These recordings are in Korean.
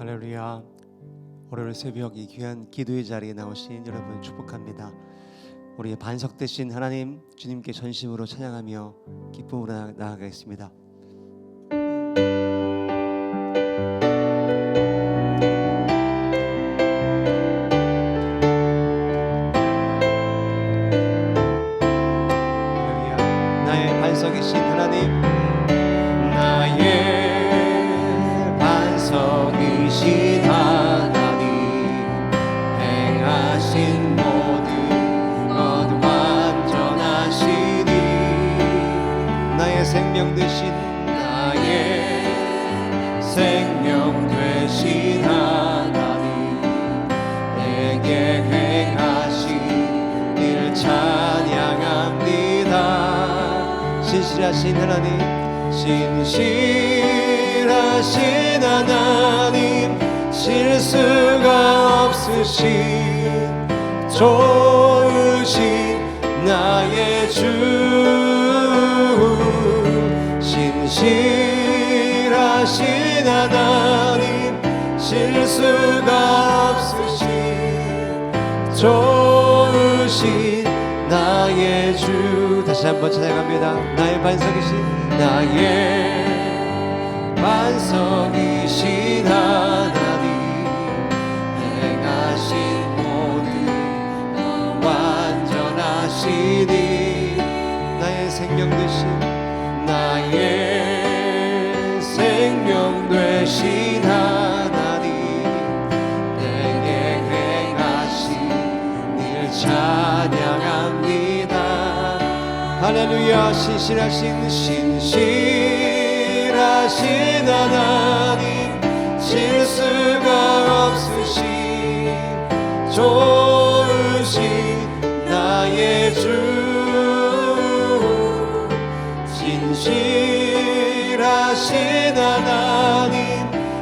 할렐루야. 월요일 새벽 이 귀한 기도의 자리에 나오신 여러분 축복합니다. 우리의 반석 되신 하나님 주님께 전심으로 찬양하며 기쁨으로 나아가겠습니다. 할렐루야. 나의 반석이신 하나님, 나의 반석이신 하나님, 행하신 모든 것 완전하시니, 나의 생명 되신 생명 되신 하나님, 내게 행하신 일 찬양합니다. 신실하신 하나님, 신실하신 하나님, 실수가 없으신 좋으신 나의 주, 신실하신 하나님, 실수가 없으신 좋으신 나의 주. 다시 한번 찬양합니다. 나의 반석이신, 나의 반석이신 하나님, 행하신 모든 완전하시니, 나의 생명 되신, 나의 생명 되신 하나님, 내게 행하신 일 찬양합니다. 할렐루야. 신실하신 하나님, 실수가 없으신 좋으신 나의 주, 신실하신 하나님,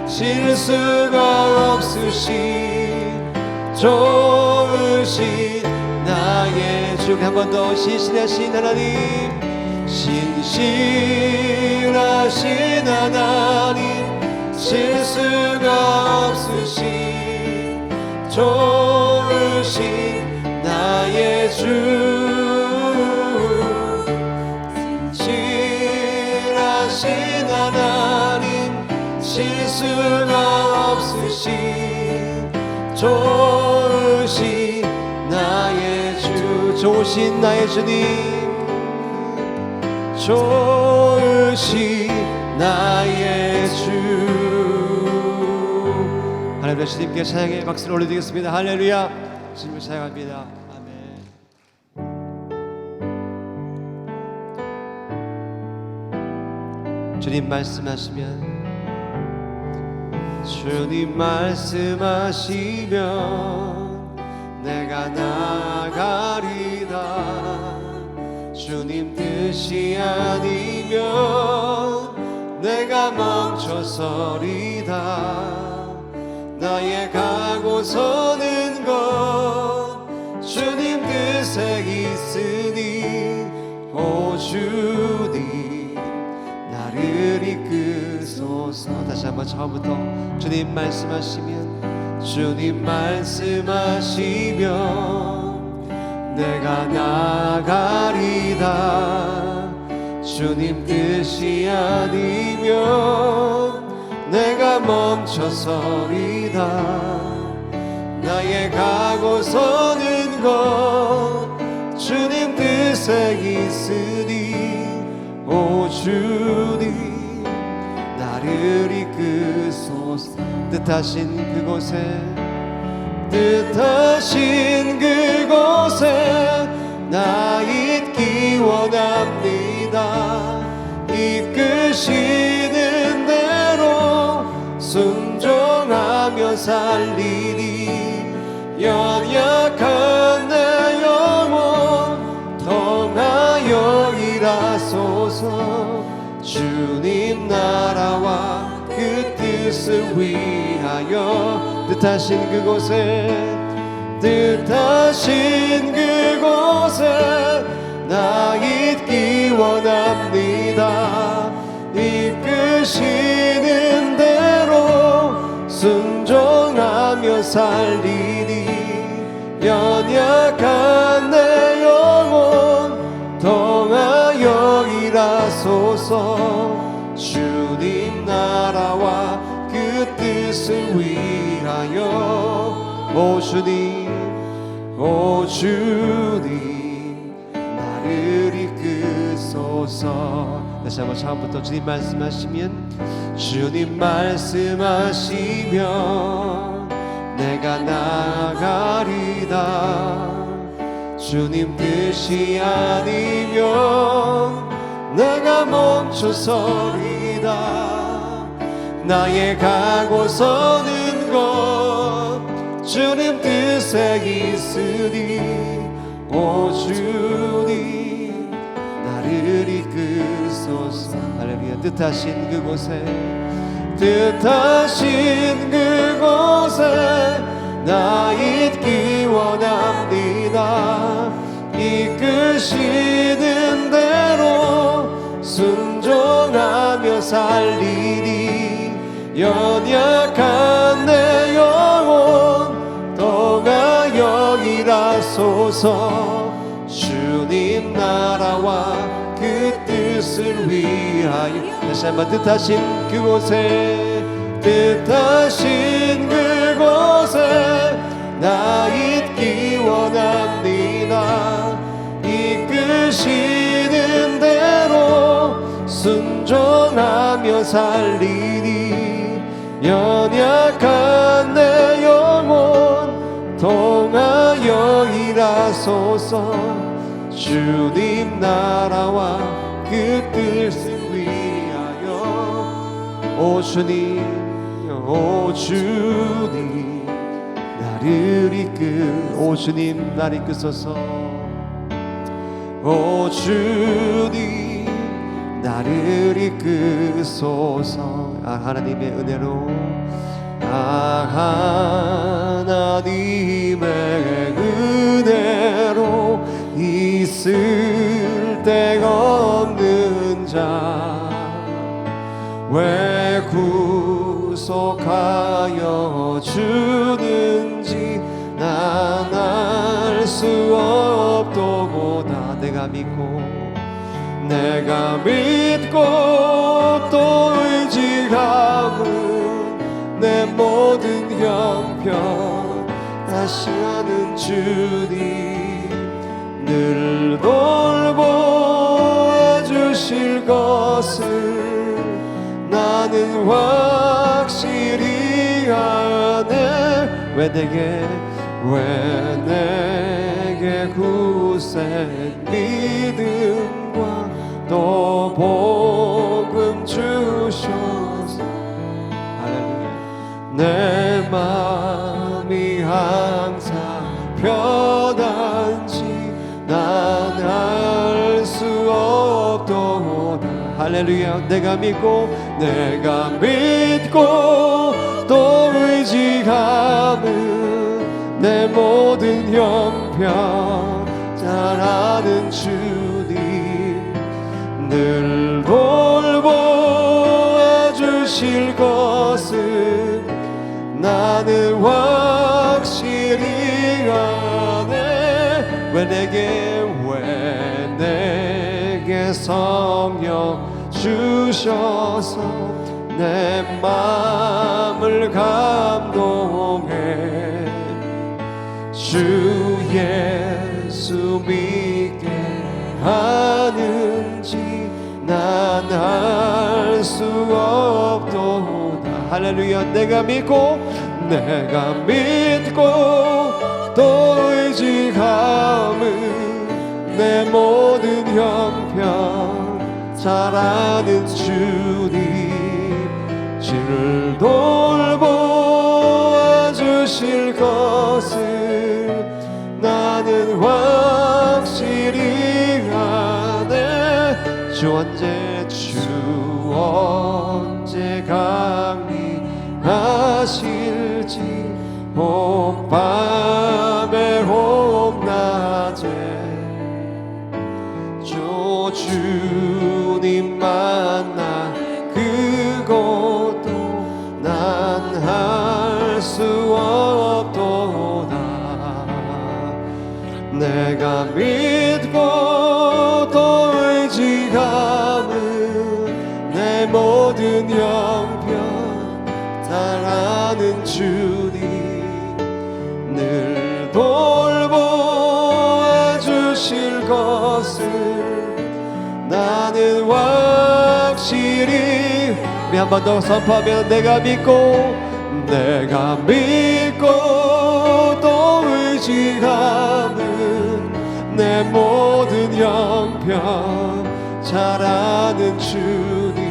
실수가 없으신 좋으신 나의 주. 한 번 더. 신실하신 하나님, 신실하신 하나님, 실수가 없으신 좋으신 나의 주, 신실하신 하나님, 실수가 없으신 좋으신 나의 주. 좋으신 나의 주님, 좋으신 나의 주. 하나님, 주님께 찬양의 박수를 올려드리겠습니다. 할렐루야. 주님을 찬양합니다. 아멘. 주님 말씀하시면, 주님 말씀하시면 내가 나가리다. 주님 뜻이 아니면 내가 멈춰서리다. 나의 가고 서는 것 주님 뜻에 있으니, 오 주님 나를 이끄소서. 다시 한번 처음부터. 주님 말씀하시면, 주님 말씀하시면 내가 나가리다. 주님 뜻이 아니면 내가 멈춰서리다. 나의 가고 서는 것 주님 뜻에 있으니, 오 주님 나를 이끄소서. 뜻하신 그곳에 나 있기 원합니다. 이끄시는 대로 순종하며 살리니, 연약한 내 영혼 통하여 일하소서. 주님 나라와 그 뜻을 위하여, 뜻하신 그곳에 나 있기 원합니다. 이끄시는 대로 순 순종하며 살리니 연약한 내 영혼 통하여 일하소서. 주님 나라와 그 뜻을 위하여 오 주님 나를 이끄소서. 다시 한번 처음부터 주님 말씀하시면 주님 말씀하시면 내가 나아가리다. 주님 뜻이 아니면 내가 멈춰서리다. 나의 가고 서는 것 주님 뜻에 있으니 오 주님 나를 이끄소서. 할렐루야. 뜻하신 그곳에 나 있기 원합니다. 이끄시는 대로 순종하며 살리니 연약한 내 영혼 통하여 일하소서. 주님 나라와 그 뜻을 위하여 다시 한번 뜻하신 그곳에 나 있기 원합니다. 이끄시는 대로 순종하며 살리니 연약한 내 영혼 통하여 일하소서. 주님 나라와 그 뜻을 위하여 오 주님 나를 오 주님 나를 이끄소서. 오 주님 나를 이끄소서. 하나님의 은혜로 하나님의 은혜로 있을 데가 없는 자 왜 구속하여 주는지 난 알 수 없도다. 내가 믿고 또 의지함은 내 모든 형편 아시는 주님 늘 돌보아 주실 것을 나는 확실히 아네. 왜 내게 굳센 믿음과 또 복음 주셔서 할렐루야. 내 마음이 항상 편한지 난 알 수 없도다. 할렐루야. 내가 믿고 또 의지함은 내 모든 형편 잘 아는 주님 늘 돌보아 주실 것을 나는 확실히 아네. 왜 내게 성령 주셔서 내 마음을 감동해 주 예수 믿게 하는지 난 알 수 없도다. 할렐루야. 내가 믿고 또 의지함은 내 모든 형편 잘 아는 주님 주를 돌보아 주실 것을 나는 확실히 아네. 주 언제 강림하실지 혹 밤에 혹 낮에 주님 만나 그것도 난 할 수 없 내가 믿고 또 의지하는 내 모든 형편 잘 아는 주님 늘 돌보아 주실 것을 나는 확실히 우리 한 번 더 선포하면 내가 믿고 또 의지하는 내 모든 형편 잘 아는 주님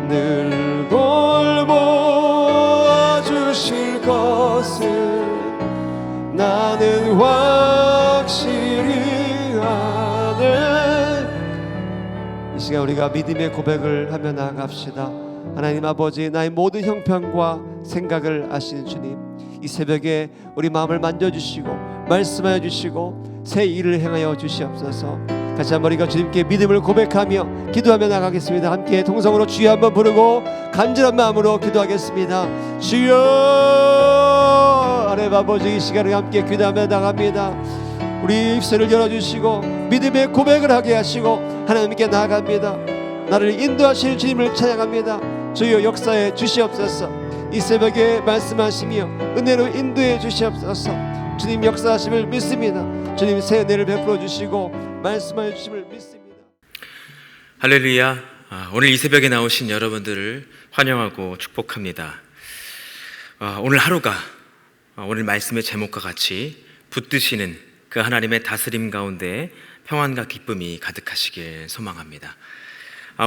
늘 돌보아 주실 것을 나는 확실히 아네. 이 시간 우리가 믿음의 고백을 하며 나아갑시다. 하나님 아버지, 나의 모든 형편과 생각을 아시는 주님, 이 새벽에 우리 마음을 만져주시고 말씀하여 주시고 새 일을 행하여 주시옵소서. 같이 한번 우리가 주님께 믿음을 고백하며 기도하며 나가겠습니다. 함께 통성으로 주여 한번 부르고 간절한 마음으로 기도하겠습니다. 주여. 하나님 아버지, 이 시간을 함께 기도하며 나갑니다. 우리 입술을 열어주시고 믿음의 고백을 하게 하시고 하나님께 나아갑니다. 나를 인도하시는 주님을 찬양합니다. 주여 역사에 주시옵소서. 이 새벽에 말씀하시며 은혜로 인도해 주시옵소서. 주님 역사하심을 믿습니다. 주님 새 은혜를 베풀어 주시고 말씀하여 주심을 믿습니다. 할렐루야. 오늘 이 새벽에 나오신 여러분들을 환영하고 축복합니다. 오늘 하루가 오늘 말씀의 제목과 같이 붙드시는 그 하나님의 다스림 가운데 평안과 기쁨이 가득하시길 소망합니다.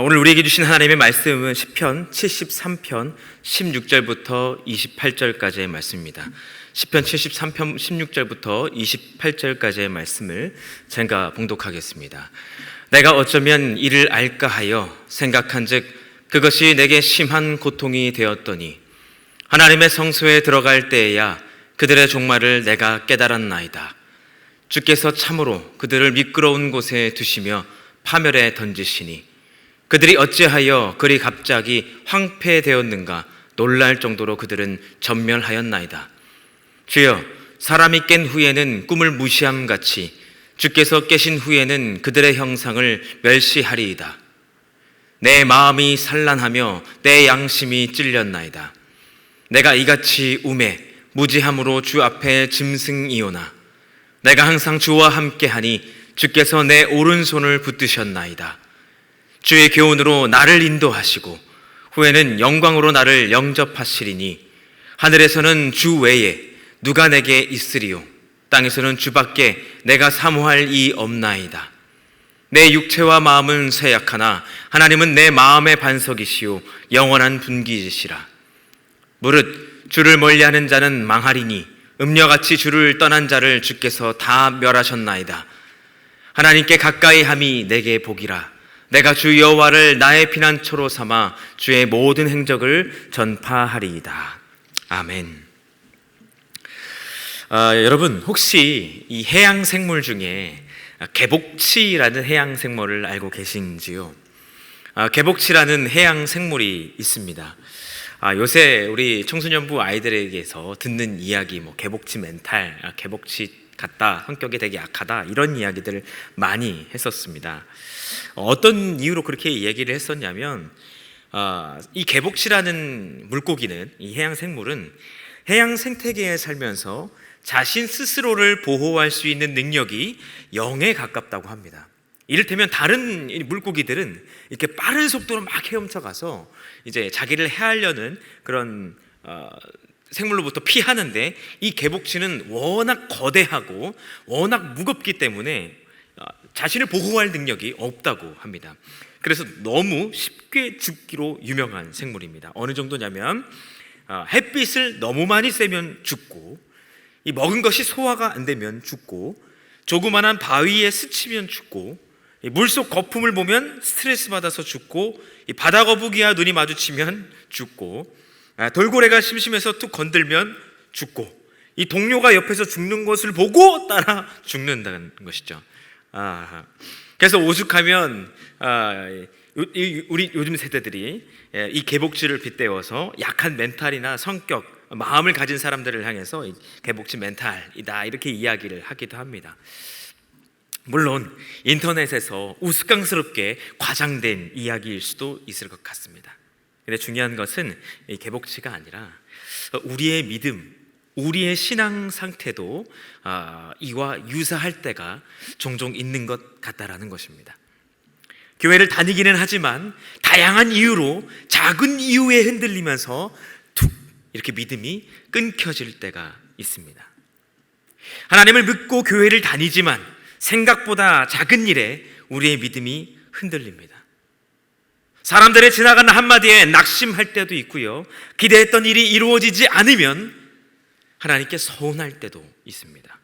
오늘 우리에게 주신 하나님의 말씀은 시편 73편 16절부터 28절까지의 말씀입니다. 시편 73편 16절부터 28절까지의 말씀을 제가 봉독하겠습니다. 내가 어쩌면 이를 알까 하여 생각한즉 그것이 내게 심한 고통이 되었더니 하나님의 성소에 들어갈 때에야 그들의 종말을 내가 깨달았나이다. 주께서 참으로 그들을 미끄러운 곳에 두시며 파멸에 던지시니 그들이 어찌하여 그리 갑자기 황폐되었는가 놀랄 정도로 그들은 전멸하였나이다. 주여, 사람이 깬 후에는 꿈을 무시함같이 주께서 깨신 후에는 그들의 형상을 멸시하리이다. 내 마음이 산란하며 내 양심이 찔렸나이다. 내가 이같이 우매 무지함으로 주 앞에 짐승이오나 내가 항상 주와 함께하니 주께서 내 오른손을 붙드셨나이다. 주의 교훈으로 나를 인도하시고 후에는 영광으로 나를 영접하시리니 하늘에서는 주 외에 누가 내게 있으리요 땅에서는 주밖에 내가 사모할 이 없나이다. 내 육체와 마음은 쇠약하나 하나님은 내 마음의 반석이시요 영원한 분기이시라. 무릇 주를 멀리하는 자는 망하리니 음녀같이 주를 떠난 자를 주께서 다 멸하셨나이다. 하나님께 가까이 함이 내게 복이라. 내가 주 여호와를 나의 피난처로 삼아 주의 모든 행적을 전파하리이다. 아멘. 여러분 혹시 이 해양 생물 중에 개복치라는 해양 생물을 알고 계신지요? 개복치라는 해양 생물이 있습니다. 요새 우리 청소년부 아이들에게서 듣는 이야기, 개복치 멘탈, 개복치 같다, 성격이 되게 약하다, 이런 이야기들을 많이 했었습니다. 어떤 이유로 그렇게 얘기를 했었냐면 이 개복치라는 물고기는, 이 해양 생물은 해양 생태계에 살면서 자신 스스로를 보호할 수 있는 능력이 0에 가깝다고 합니다. 이를테면 다른 물고기들은 이렇게 빠른 속도로 막 헤엄쳐가서 이제 자기를 해하려는 그런 생물로부터 피하는데, 이 개복치는 워낙 거대하고 워낙 무겁기 때문에 자신을 보호할 능력이 없다고 합니다. 그래서 너무 쉽게 죽기로 유명한 생물입니다. 어느 정도냐면 햇빛을 너무 많이 쐬면 죽고, 이 먹은 것이 소화가 안 되면 죽고, 조그만한 바위에 스치면 죽고, 물속 거품을 보면 스트레스 받아서 죽고, 이 바다 거북이와 눈이 마주치면 죽고, 돌고래가 심심해서 툭 건들면 죽고, 이 동료가 옆에서 죽는 것을 보고 따라 죽는다는 것이죠. 그래서 오죽하면 우리 요즘 세대들이 이 개복치를 빗대어서 약한 멘탈이나 성격, 마음을 가진 사람들을 향해서 개복치 멘탈이다 이렇게 이야기를 하기도 합니다. 물론 인터넷에서 우스꽝스럽게 과장된 이야기일 수도 있을 것 같습니다. 근데 중요한 것은 이 개복치가 아니라 우리의 믿음, 우리의 신앙 상태도 이와 유사할 때가 종종 있는 것 같다라는 것입니다. 교회를 다니기는 하지만 다양한 이유로 작은 이유에 흔들리면서 툭 이렇게 믿음이 끊겨질 때가 있습니다. 하나님을 믿고 교회를 다니지만 생각보다 작은 일에 우리의 믿음이 흔들립니다. 사람들의 지나가는 한마디에 낙심할 때도 있고요, 기대했던 일이 이루어지지 않으면 하나님께 서운할 때도 있습니다.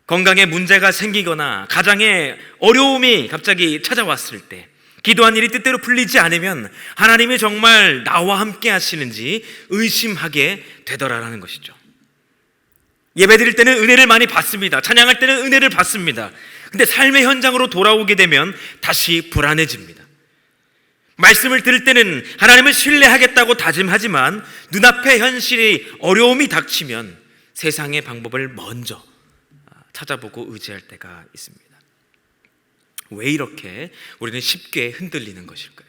건강에 문제가 생기거나 가정에 어려움이 갑자기 찾아왔을 때, 기도한 일이 뜻대로 풀리지 않으면 하나님이 정말 나와 함께 하시는지 의심하게 되더라라는 것이죠. 예배 드릴 때는 은혜를 많이 받습니다. 찬양할 때는 은혜를 받습니다. 근데 삶의 현장으로 돌아오게 되면 다시 불안해집니다. 말씀을 들을 때는 하나님을 신뢰하겠다고 다짐하지만 눈앞의 현실이 어려움이 닥치면 세상의 방법을 먼저 찾아보고 의지할 때가 있습니다. 왜 이렇게 우리는 쉽게 흔들리는 것일까요?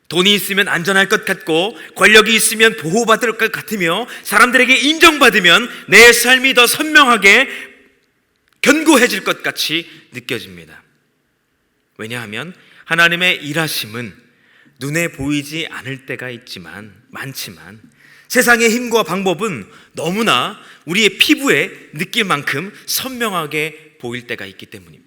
돈이 있으면 안전할 것 같고, 권력이 있으면 보호받을 것 같으며, 사람들에게 인정받으면 내 삶이 더 선명하게 견고해질 것 같이 느껴집니다. 왜냐하면 하나님의 일하심은 눈에 보이지 않을 때가 많지만 세상의 힘과 방법은 너무나 우리의 피부에 느낄 만큼 선명하게 보일 때가 있기 때문입니다.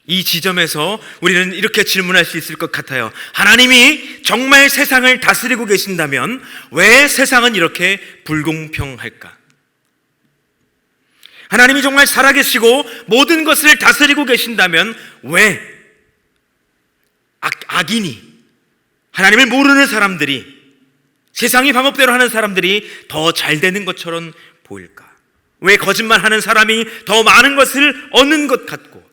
이 지점에서 우리는 이렇게 질문할 수 있을 것 같아요. 하나님이 정말 세상을 다스리고 계신다면 왜 세상은 이렇게 불공평할까? 하나님이 정말 살아계시고 모든 것을 다스리고 계신다면 왜 악인이, 하나님을 모르는 사람들이, 세상의 방법대로 하는 사람들이 더 잘 되는 것처럼 보일까? 왜 거짓말하는 사람이 더 많은 것을 얻는 것 같고,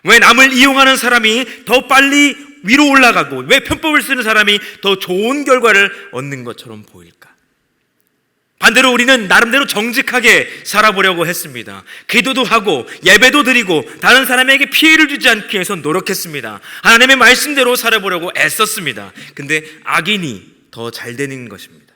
왜 남을 이용하는 사람이 더 빨리 위로 올라가고, 왜 편법을 쓰는 사람이 더 좋은 결과를 얻는 것처럼 보일까? 반대로 우리는 나름대로 정직하게 살아보려고 했습니다. 기도도 하고 예배도 드리고 다른 사람에게 피해를 주지 않기 위해서 노력했습니다. 하나님의 말씀대로 살아보려고 애썼습니다. 근데 악인이 더 잘 되는 것입니다.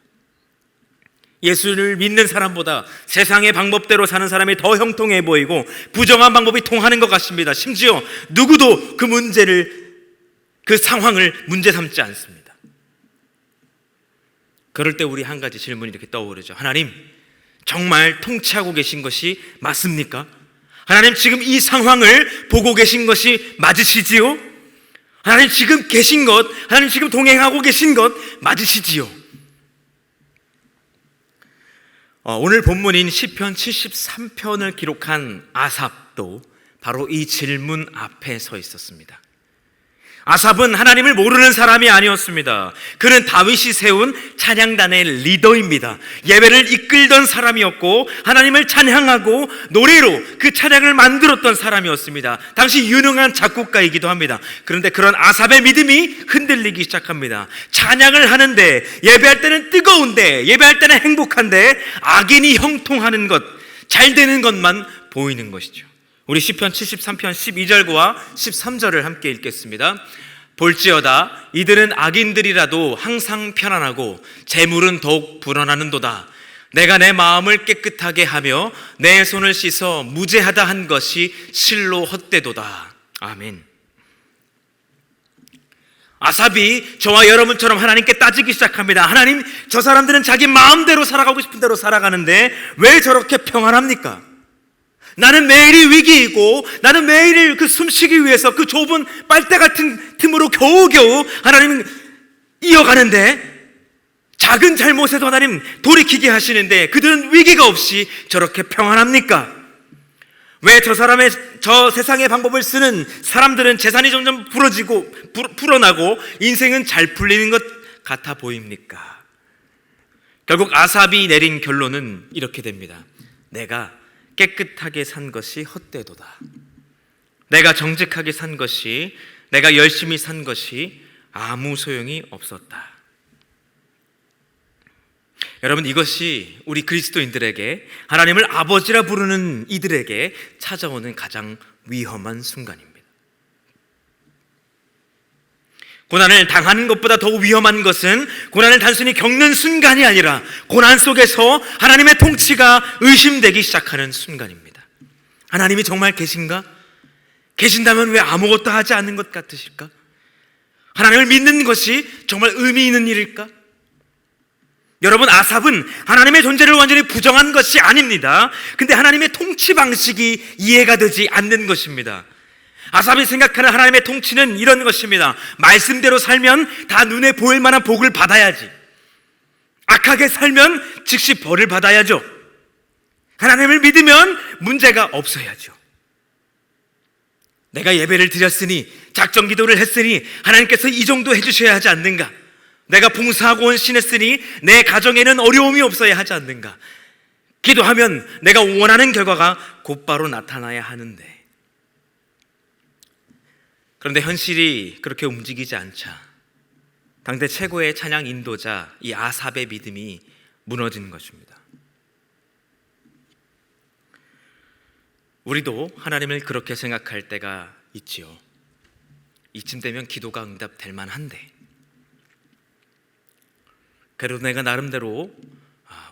예수를 믿는 사람보다 세상의 방법대로 사는 사람이 더 형통해 보이고 부정한 방법이 통하는 것 같습니다. 심지어 누구도 그 상황을 문제 삼지 않습니다. 그럴 때 우리 한 가지 질문이 이렇게 떠오르죠. 하나님, 정말 통치하고 계신 것이 맞습니까? 하나님, 지금 이 상황을 보고 계신 것이 맞으시지요? 하나님, 지금 계신 것, 하나님 지금 동행하고 계신 것 맞으시지요? 오늘 본문인 시편 73편을 기록한 아삽도 바로 이 질문 앞에 서 있었습니다. 아삽은 하나님을 모르는 사람이 아니었습니다. 그는 다윗이 세운 찬양단의 리더입니다. 예배를 이끌던 사람이었고 하나님을 찬양하고 노래로 그 찬양을 만들었던 사람이었습니다. 당시 유능한 작곡가이기도 합니다. 그런데 그런 아삽의 믿음이 흔들리기 시작합니다. 찬양을 하는데, 예배할 때는 뜨거운데, 예배할 때는 행복한데 악인이 형통하는 것, 잘 되는 것만 보이는 것이죠. 우리 시편 73편 12절과 13절을 함께 읽겠습니다. 볼지어다 이들은 악인들이라도 항상 편안하고 재물은 더욱 불어나는도다. 내가 내 마음을 깨끗하게 하며 내 손을 씻어 무죄하다 한 것이 실로 헛되도다. 아멘. 아삽이 저와 여러분처럼 하나님께 따지기 시작합니다. 하나님, 저 사람들은 자기 마음대로 살아가고 싶은 대로 살아가는데 왜 저렇게 평안합니까? 나는 매일이 위기이고 나는 매일을 그 숨쉬기 위해서 그 좁은 빨대 같은 틈으로 겨우겨우 하나님 이어가는데, 작은 잘못에도 하나님 돌이키게 하시는데 그들은 위기가 없이 저렇게 평안합니까? 왜 저 세상의 방법을 쓰는 사람들은 재산이 점점 불어나고 인생은 잘 풀리는 것 같아 보입니까? 결국 아삽이 내린 결론은 이렇게 됩니다. 내가 깨끗하게 산 것이 헛되도다. 내가 정직하게 산 것이, 내가 열심히 산 것이 아무 소용이 없었다. 여러분, 이것이 우리 그리스도인들에게, 하나님을 아버지라 부르는 이들에게 찾아오는 가장 위험한 순간입니다. 고난을 당하는 것보다 더 위험한 것은 고난을 단순히 겪는 순간이 아니라 고난 속에서 하나님의 통치가 의심되기 시작하는 순간입니다. 하나님이 정말 계신가? 계신다면 왜 아무것도 하지 않는 것 같으실까? 하나님을 믿는 것이 정말 의미 있는 일일까? 여러분, 아삽은 하나님의 존재를 완전히 부정한 것이 아닙니다. 근데 하나님의 통치 방식이 이해가 되지 않는 것입니다. 아삽이 생각하는 하나님의 통치는 이런 것입니다. 말씀대로 살면 다 눈에 보일 만한 복을 받아야지. 악하게 살면 즉시 벌을 받아야죠. 하나님을 믿으면 문제가 없어야죠. 내가 예배를 드렸으니, 작정 기도를 했으니 하나님께서 이 정도 해주셔야 하지 않는가? 내가 봉사하고 헌신했으니 내 가정에는 어려움이 없어야 하지 않는가? 기도하면 내가 원하는 결과가 곧바로 나타나야 하는데, 그런데 현실이 그렇게 움직이지 않자 당대 최고의 찬양 인도자 이 아삽의 믿음이 무너진 것입니다. 우리도 하나님을 그렇게 생각할 때가 있지요. 이쯤 되면 기도가 응답될 만한데, 그래도 내가 나름대로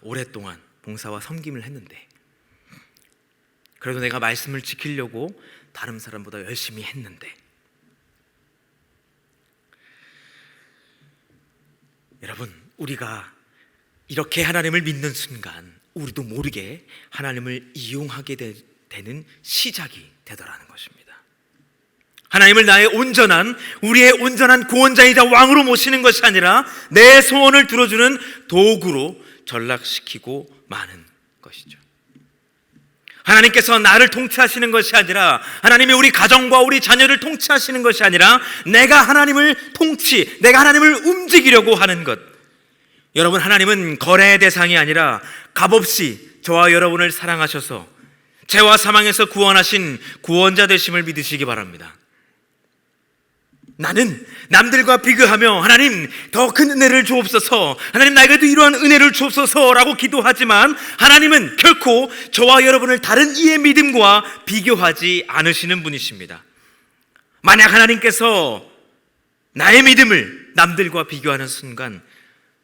오랫동안 봉사와 섬김을 했는데, 그래도 내가 말씀을 지키려고 다른 사람보다 열심히 했는데, 여러분, 우리가 이렇게 하나님을 믿는 순간 우리도 모르게 하나님을 이용하게 되는 시작이 되더라는 것입니다. 하나님을 우리의 온전한 구원자이자 왕으로 모시는 것이 아니라 내 소원을 들어주는 도구로 전락시키고 마는 것이죠. 하나님께서 나를 통치하시는 것이 아니라, 하나님이 우리 가정과 우리 자녀를 통치하시는 것이 아니라 내가 하나님을 움직이려고 하는 것. 여러분, 하나님은 거래의 대상이 아니라 값없이 저와 여러분을 사랑하셔서 죄와 사망에서 구원하신 구원자 되심을 믿으시기 바랍니다. 나는 남들과 비교하며 하나님 더 큰 은혜를 주옵소서, 하나님 나에게도 이러한 은혜를 주옵소서라고 기도하지만, 하나님은 결코 저와 여러분을 다른 이의 믿음과 비교하지 않으시는 분이십니다. 만약 하나님께서 나의 믿음을 남들과 비교하는 순간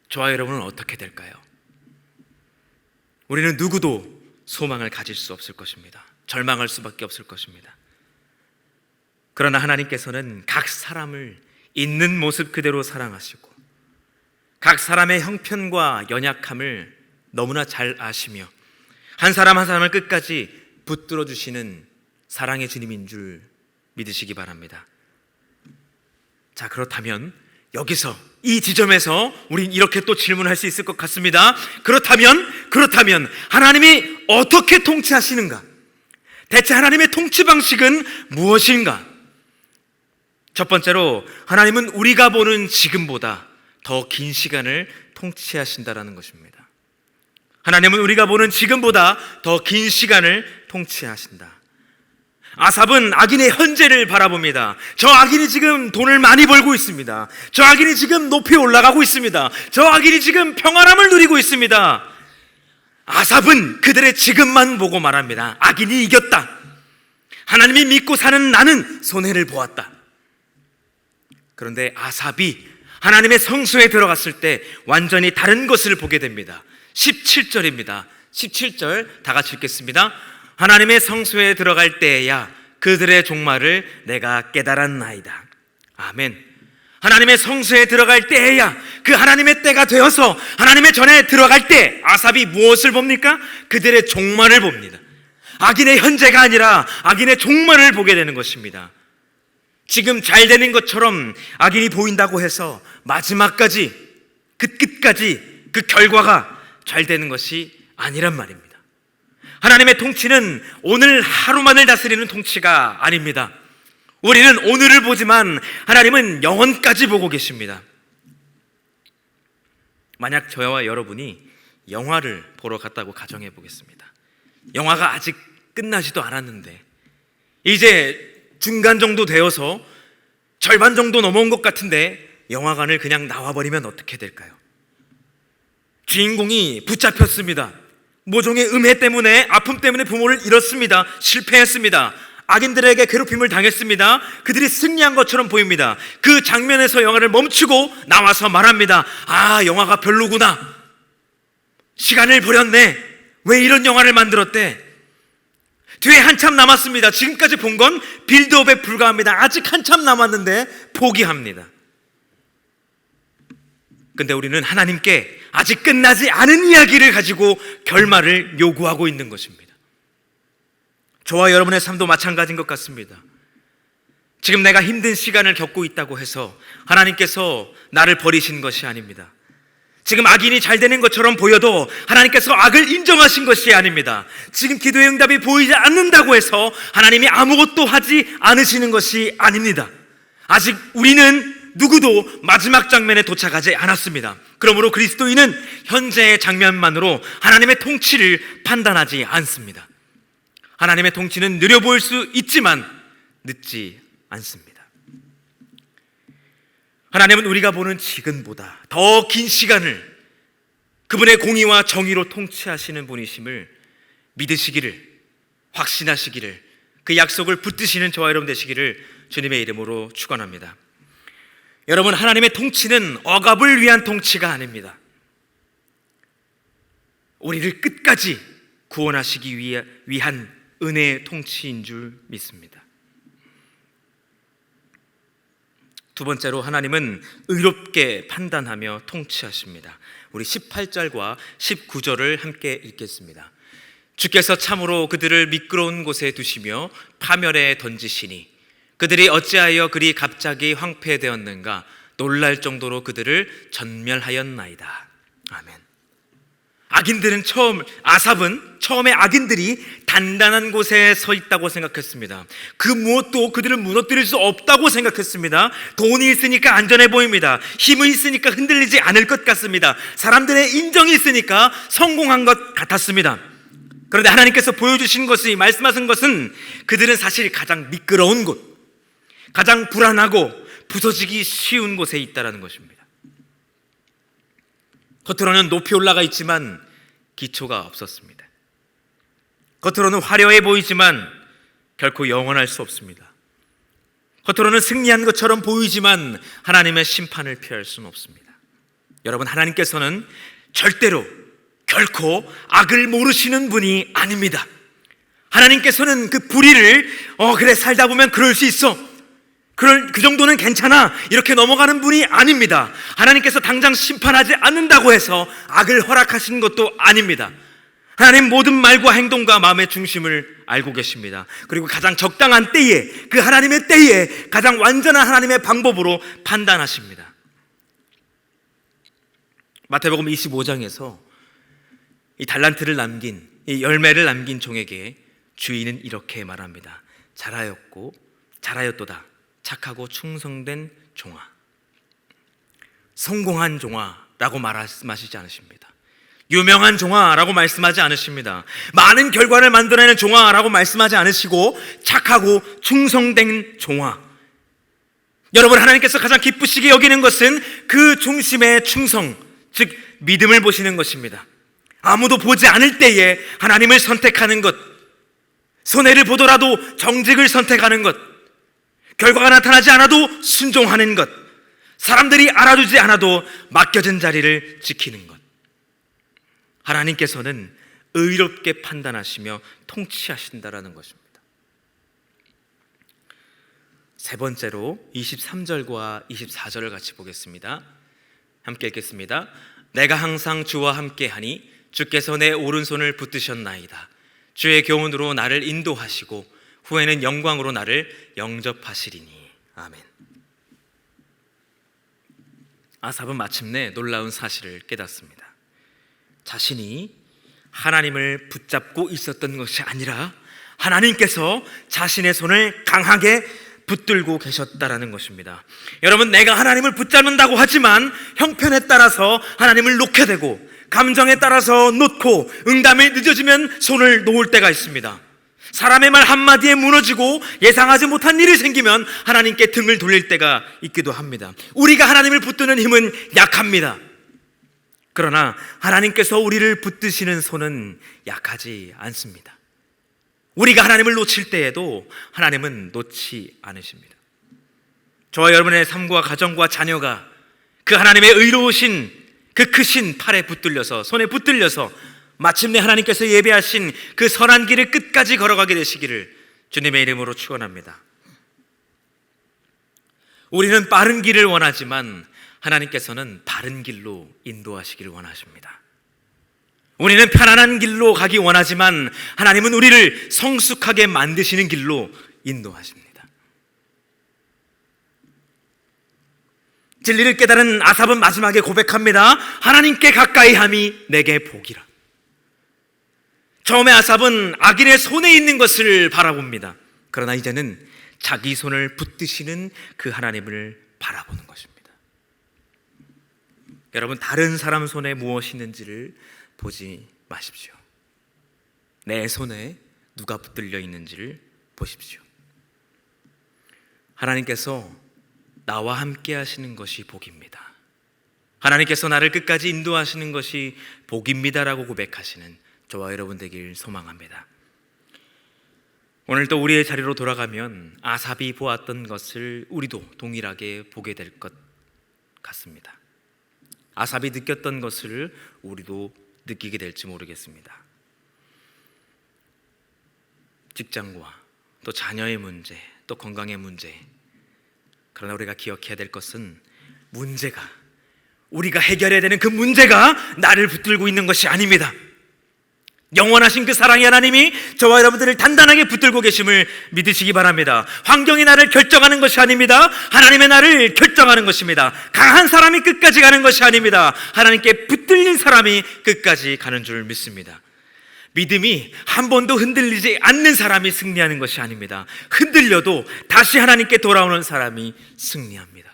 저와 여러분은 어떻게 될까요? 우리는 누구도 소망을 가질 수 없을 것입니다. 절망할 수밖에 없을 것입니다. 그러나 하나님께서는 각 사람을 있는 모습 그대로 사랑하시고 각 사람의 형편과 연약함을 너무나 잘 아시며 한 사람 한 사람을 끝까지 붙들어 주시는 사랑의 주님인 줄 믿으시기 바랍니다. 자, 그렇다면 여기서 이 지점에서 우린 이렇게 또 질문할 수 있을 것 같습니다. 그렇다면 하나님이 어떻게 통치하시는가? 대체 하나님의 통치 방식은 무엇인가? 첫 번째로, 하나님은 우리가 보는 지금보다 더 긴 시간을 통치하신다라는 것입니다. 하나님은 우리가 보는 지금보다 더 긴 시간을 통치하신다. 아삽은 악인의 현재를 바라봅니다. 저 악인이 지금 돈을 많이 벌고 있습니다. 저 악인이 지금 높이 올라가고 있습니다. 저 악인이 지금 평안함을 누리고 있습니다. 아삽은 그들의 지금만 보고 말합니다. 악인이 이겼다. 하나님이 믿고 사는 나는 손해를 보았다. 그런데 아삽이 하나님의 성소에 들어갔을 때 완전히 다른 것을 보게 됩니다. 17절입니다. 17절 다 같이 읽겠습니다. 하나님의 성소에 들어갈 때에야 그들의 종말을 내가 깨달았나이다. 아멘. 하나님의 성소에 들어갈 때에야, 그 하나님의 때가 되어서 하나님의 전에 들어갈 때 아삽이 무엇을 봅니까? 그들의 종말을 봅니다. 악인의 현재가 아니라 악인의 종말을 보게 되는 것입니다. 지금 잘 되는 것처럼 악인이 보인다고 해서 마지막까지, 그 끝까지 그 결과가 잘 되는 것이 아니란 말입니다. 하나님의 통치는 오늘 하루만을 다스리는 통치가 아닙니다. 우리는 오늘을 보지만 하나님은 영원까지 보고 계십니다. 만약 저와 여러분이 영화를 보러 갔다고 가정해 보겠습니다. 영화가 아직 끝나지도 않았는데 이제 중간 정도 되어서 절반 정도 넘어온 것 같은데 영화관을 그냥 나와버리면 어떻게 될까요? 주인공이 붙잡혔습니다. 모종의 음해 때문에, 아픔 때문에 부모를 잃었습니다. 실패했습니다. 악인들에게 괴롭힘을 당했습니다. 그들이 승리한 것처럼 보입니다. 그 장면에서 영화를 멈추고 나와서 말합니다. 아, 영화가 별로구나. 시간을 버렸네. 왜 이런 영화를 만들었대? 뒤에 한참 남았습니다. 지금까지 본 건 빌드업에 불과합니다. 아직 한참 남았는데 포기합니다. 근데 우리는 하나님께 아직 끝나지 않은 이야기를 가지고 결말을 요구하고 있는 것입니다. 저와 여러분의 삶도 마찬가지인 것 같습니다. 지금 내가 힘든 시간을 겪고 있다고 해서 하나님께서 나를 버리신 것이 아닙니다. 지금 악인이 잘 되는 것처럼 보여도 하나님께서 악을 인정하신 것이 아닙니다. 지금 기도의 응답이 보이지 않는다고 해서 하나님이 아무것도 하지 않으시는 것이 아닙니다. 아직 우리는 누구도 마지막 장면에 도착하지 않았습니다. 그러므로 그리스도인은 현재의 장면만으로 하나님의 통치를 판단하지 않습니다. 하나님의 통치는 느려 보일 수 있지만 늦지 않습니다. 하나님은 우리가 보는 지금보다 더 긴 시간을 그분의 공의와 정의로 통치하시는 분이심을 믿으시기를, 확신하시기를, 그 약속을 붙드시는 저와 여러분 되시기를 주님의 이름으로 축원합니다. 여러분, 하나님의 통치는 억압을 위한 통치가 아닙니다. 우리를 끝까지 구원하시기 위한 은혜의 통치인 줄 믿습니다. 두 번째로 하나님은 의롭게 판단하며 통치하십니다. 우리 18절과 19절을 함께 읽겠습니다. 주께서 참으로 그들을 미끄러운 곳에 두시며 파멸에 던지시니 그들이 어찌하여 그리 갑자기 황폐되었는가? 놀랄 정도로 그들을 전멸하였나이다. 아멘. 악인들은 아삽은 처음에 악인들이 단단한 곳에 서 있다고 생각했습니다. 그 무엇도 그들을 무너뜨릴 수 없다고 생각했습니다. 돈이 있으니까 안전해 보입니다. 힘이 있으니까 흔들리지 않을 것 같습니다. 사람들의 인정이 있으니까 성공한 것 같았습니다. 그런데 하나님께서 보여주신 것이, 말씀하신 것은 그들은 사실 가장 미끄러운 곳, 가장 불안하고 부서지기 쉬운 곳에 있다는 것입니다. 겉으로는 높이 올라가 있지만 기초가 없었습니다. 겉으로는 화려해 보이지만 결코 영원할 수 없습니다. 겉으로는 승리한 것처럼 보이지만 하나님의 심판을 피할 수는 없습니다. 여러분, 하나님께서는 절대로 결코 악을 모르시는 분이 아닙니다. 하나님께서는 그 불의를 그래 살다 보면 그럴 수 있어, 그 정도는 괜찮아, 이렇게 넘어가는 분이 아닙니다. 하나님께서 당장 심판하지 않는다고 해서 악을 허락하신 것도 아닙니다. 하나님 모든 말과 행동과 마음의 중심을 알고 계십니다. 그리고 가장 적당한 때에, 그 하나님의 때에 가장 완전한 하나님의 방법으로 판단하십니다. 마태복음 25장에서 이 달란트를 남긴, 이 열매를 남긴 종에게 주인은 이렇게 말합니다. 잘하였도다 착하고 충성된 종아. 성공한 종아라고 말씀하시지 않으십니다. 유명한 종아라고 말씀하지 않으십니다. 많은 결과를 만들어내는 종아라고 말씀하지 않으시고 착하고 충성된 종아. 여러분, 하나님께서 가장 기쁘시게 여기는 것은 그 중심의 충성, 즉 믿음을 보시는 것입니다. 아무도 보지 않을 때에 하나님을 선택하는 것, 손해를 보더라도 정직을 선택하는 것, 결과가 나타나지 않아도 순종하는 것, 사람들이 알아주지 않아도 맡겨진 자리를 지키는 것. 하나님께서는 의롭게 판단하시며 통치하신다라는 것입니다. 세 번째로 23절과 24절을 같이 보겠습니다. 함께 읽겠습니다. 내가 항상 주와 함께하니 주께서 내 오른손을 붙드셨나이다. 주의 교훈으로 나를 인도하시고 후에는 영광으로 나를 영접하시리니. 아멘. 아삽은 마침내 놀라운 사실을 깨닫습니다. 자신이 하나님을 붙잡고 있었던 것이 아니라 하나님께서 자신의 손을 강하게 붙들고 계셨다라는 것입니다. 여러분, 내가 하나님을 붙잡는다고 하지만 형편에 따라서 하나님을 놓게 되고 감정에 따라서 놓고 응답이 늦어지면 손을 놓을 때가 있습니다. 사람의 말 한마디에 무너지고 예상하지 못한 일이 생기면 하나님께 등을 돌릴 때가 있기도 합니다. 우리가 하나님을 붙드는 힘은 약합니다. 그러나 하나님께서 우리를 붙드시는 손은 약하지 않습니다. 우리가 하나님을 놓칠 때에도 하나님은 놓지 않으십니다. 저와 여러분의 삶과 가정과 자녀가 그 하나님의 의로우신 그 크신 팔에 붙들려서, 손에 붙들려서 마침내 하나님께서 예배하신 그 선한 길을 끝까지 걸어가게 되시기를 주님의 이름으로 축원합니다. 우리는 빠른 길을 원하지만 하나님께서는 바른 길로 인도하시기를 원하십니다. 우리는 편안한 길로 가기 원하지만 하나님은 우리를 성숙하게 만드시는 길로 인도하십니다. 진리를 깨달은 아삽은 마지막에 고백합니다. 하나님께 가까이 함이 내게 복이라. 처음에 아삽은 악인의 손에 있는 것을 바라봅니다. 그러나 이제는 자기 손을 붙드시는 그 하나님을 바라보는 것입니다. 여러분, 다른 사람 손에 무엇이 있는지를 보지 마십시오. 내 손에 누가 붙들려 있는지를 보십시오. 하나님께서 나와 함께 하시는 것이 복입니다. 하나님께서 나를 끝까지 인도하시는 것이 복입니다라고 고백하시는 저와 여러분 되길 소망합니다. 오늘 또 우리의 자리로 돌아가면 아삽이 보았던 것을 우리도 동일하게 보게 될 것 같습니다. 아삽이 느꼈던 것을 우리도 느끼게 될지 모르겠습니다. 직장과 또 자녀의 문제, 또 건강의 문제. 그러나 우리가 기억해야 될 것은 문제가, 우리가 해결해야 되는 그 문제가 나를 붙들고 있는 것이 아닙니다. 영원하신 그 사랑의 하나님이 저와 여러분들을 단단하게 붙들고 계심을 믿으시기 바랍니다. 환경이 나를 결정하는 것이 아닙니다. 하나님의 나를 결정하는 것입니다. 강한 사람이 끝까지 가는 것이 아닙니다. 하나님께 붙들린 사람이 끝까지 가는 줄 믿습니다. 믿음이 한 번도 흔들리지 않는 사람이 승리하는 것이 아닙니다. 흔들려도 다시 하나님께 돌아오는 사람이 승리합니다.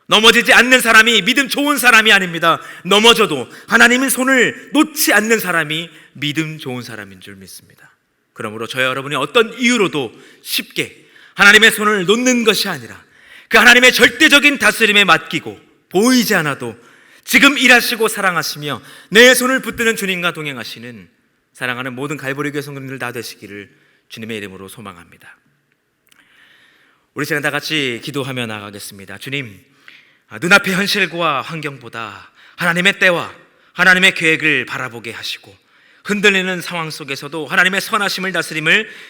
넘어지지 않는 사람이 믿음 좋은 사람이 아닙니다. 넘어져도 하나님의 손을 놓지 않는 사람이 믿음 좋은 사람인 줄 믿습니다. 그러므로 저와 여러분이 어떤 이유로도 쉽게 하나님의 손을 놓는 것이 아니라 그 하나님의 절대적인 다스림에 맡기고 보이지 않아도 지금 일하시고 사랑하시며 내 손을 붙드는 주님과 동행하시는 사랑하는 모든 갈보리 교회 성도님들 다 되시기를 주님의 이름으로 소망합니다. 우리 시간 다 같이 기도하며 나가겠습니다. 주님, 눈앞의 현실과 환경보다 하나님의 때와 하나님의 계획을 바라보게 하시고 흔들리는 상황 속에서도 하나님의 선하심을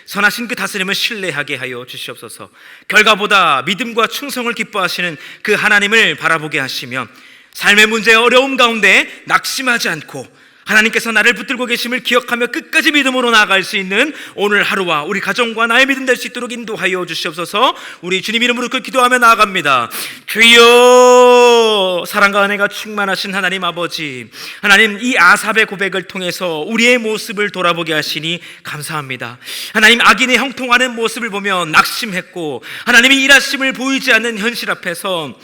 선하신 그 다스림을 신뢰하게 하여 주시옵소서. 결과보다 믿음과 충성을 기뻐하시는 그 하나님을 바라보게 하시며 삶의 문제의 어려움 가운데 낙심하지 않고 하나님께서 나를 붙들고 계심을 기억하며 끝까지 믿음으로 나아갈 수 있는 오늘 하루와 우리 가정과 나의 믿음 될 수 있도록 인도하여 주시옵소서. 우리 주님 이름으로 그 기도하며 나아갑니다. 주여, 사랑과 은혜가 충만하신 하나님 아버지, 하나님, 이 아삽의 고백을 통해서 우리의 모습을 돌아보게 하시니 감사합니다. 하나님, 악인의 형통하는 모습을 보며 낙심했고 하나님의 일하심을 보이지 않는 현실 앞에서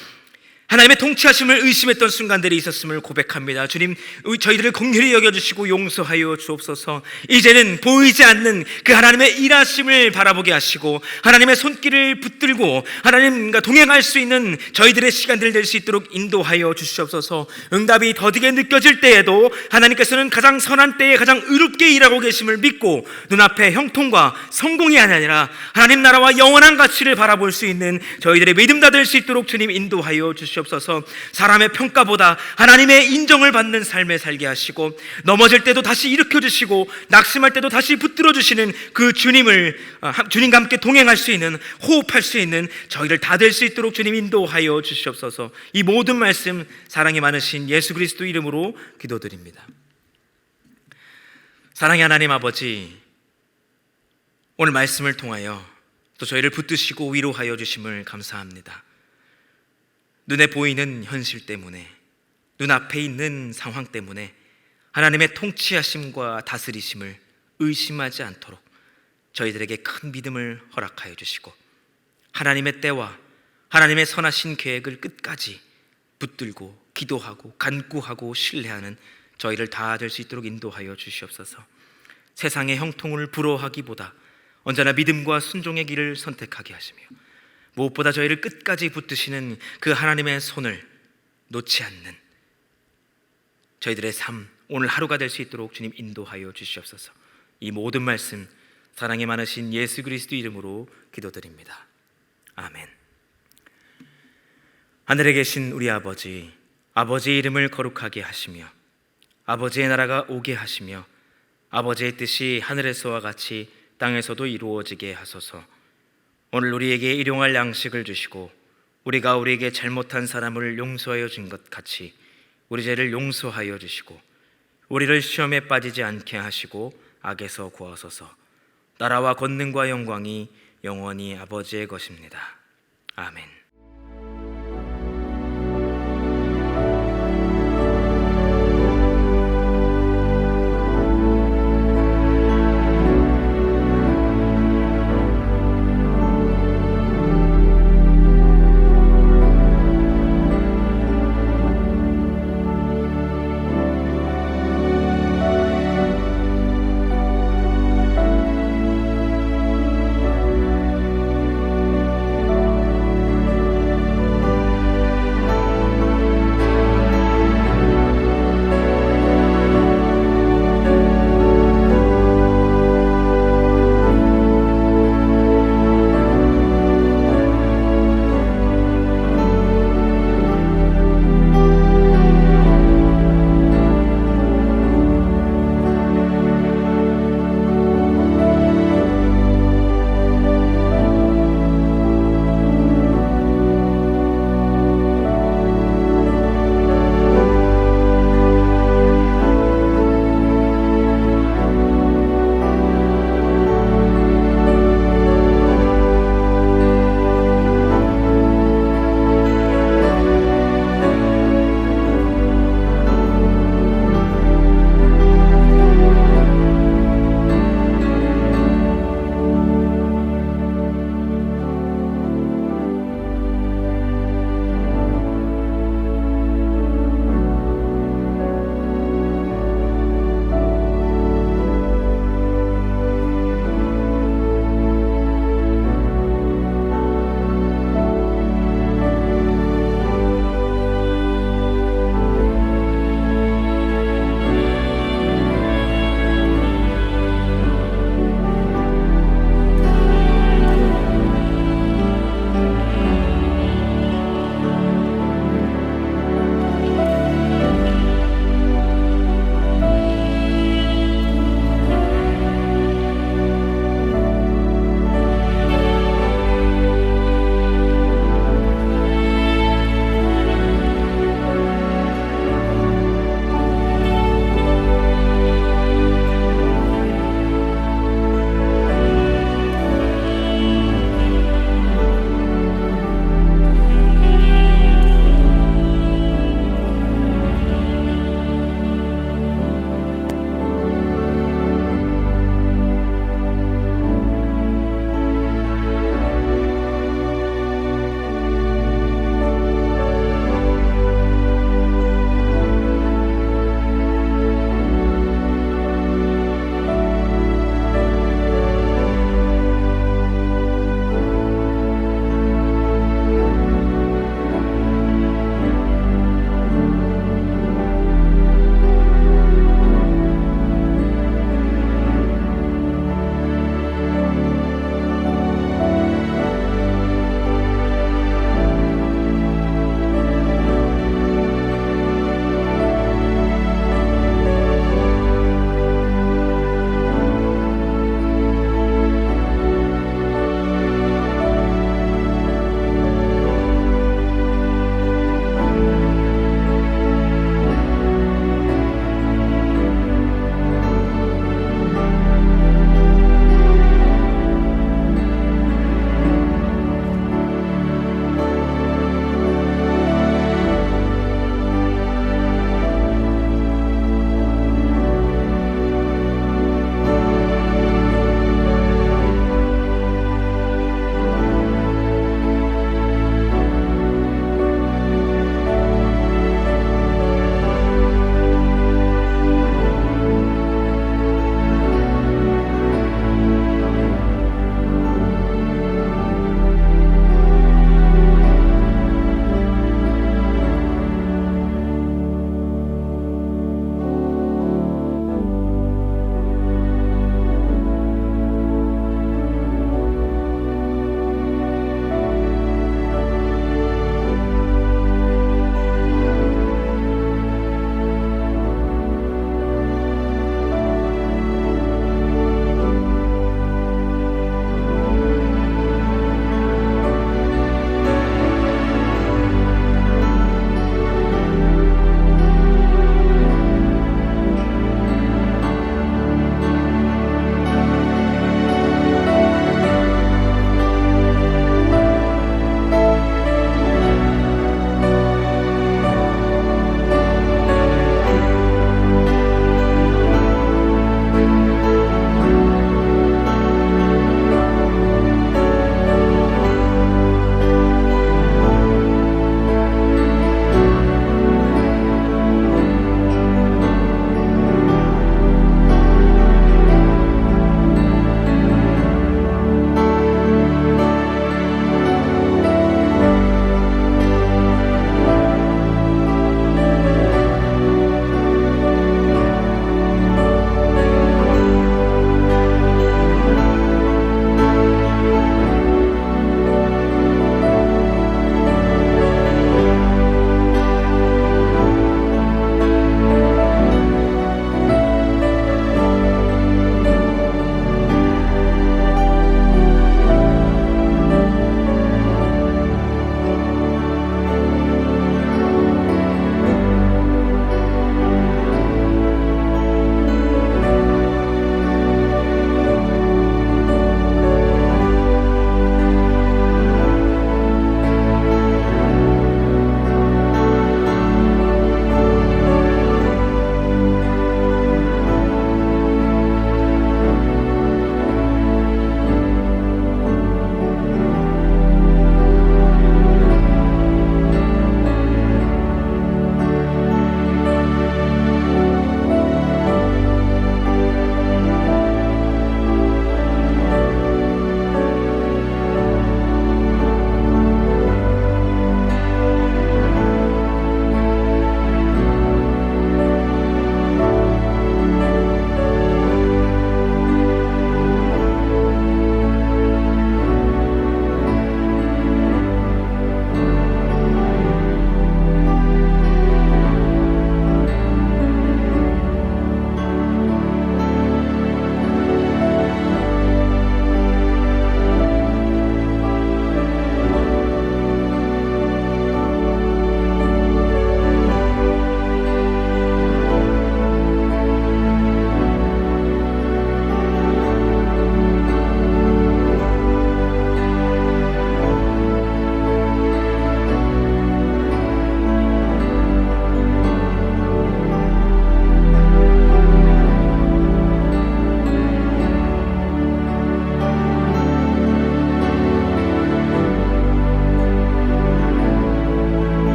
하나님의 통치하심을 의심했던 순간들이 있었음을 고백합니다. 주님, 저희들을 긍휼히 여겨주시고 용서하여 주옵소서. 이제는 보이지 않는 그 하나님의 일하심을 바라보게 하시고 하나님의 손길을 붙들고 하나님과 동행할 수 있는 저희들의 시간들 될 수 있도록 인도하여 주시옵소서. 응답이 더디게 느껴질 때에도 하나님께서는 가장 선한 때에 가장 의롭게 일하고 계심을 믿고 눈앞에 형통과 성공이 아니라 하나님 나라와 영원한 가치를 바라볼 수 있는 저희들의 믿음 다 될 수 있도록 주님 인도하여 주시옵소서. 사람의 평가보다 하나님의 인정을 받는 삶에 살게 하시고 넘어질 때도 다시 일으켜주시고 낙심할 때도 다시 붙들어 주시는 그 주님과 함께 동행할 수 있는, 호흡할 수 있는 저희를 다 될 수 있도록 주님 인도하여 주시옵소서. 이 모든 말씀 사랑이 많으신 예수 그리스도 이름으로 기도드립니다. 사랑의 하나님 아버지, 오늘 말씀을 통하여 또 저희를 붙드시고 위로하여 주심을 감사합니다. 눈에 보이는 현실 때문에, 눈앞에 있는 상황 때문에 하나님의 통치하심과 다스리심을 의심하지 않도록 저희들에게 큰 믿음을 허락하여 주시고 하나님의 때와 하나님의 선하신 계획을 끝까지 붙들고 기도하고 간구하고 신뢰하는 저희를 다 될 수 있도록 인도하여 주시옵소서. 세상의 형통을 부러워하기보다 언제나 믿음과 순종의 길을 선택하게 하시며 무엇보다 저희를 끝까지 붙드시는 그 하나님의 손을 놓지 않는 저희들의 삶, 오늘 하루가 될 수 있도록 주님 인도하여 주시옵소서. 이 모든 말씀 사랑이 많으신 예수 그리스도 이름으로 기도드립니다. 아멘. 하늘에 계신 우리 아버지, 아버지의 이름을 거룩하게 하시며 아버지의 나라가 오게 하시며 아버지의 뜻이 하늘에서와 같이 땅에서도 이루어지게 하소서. 오늘 우리에게 일용할 양식을 주시고 우리가 우리에게 잘못한 사람을 용서하여 준 것 같이 우리 죄를 용서하여 주시고 우리를 시험에 빠지지 않게 하시고 악에서 구하소서. 나라와 권능과 영광이 영원히 아버지의 것입니다. 아멘.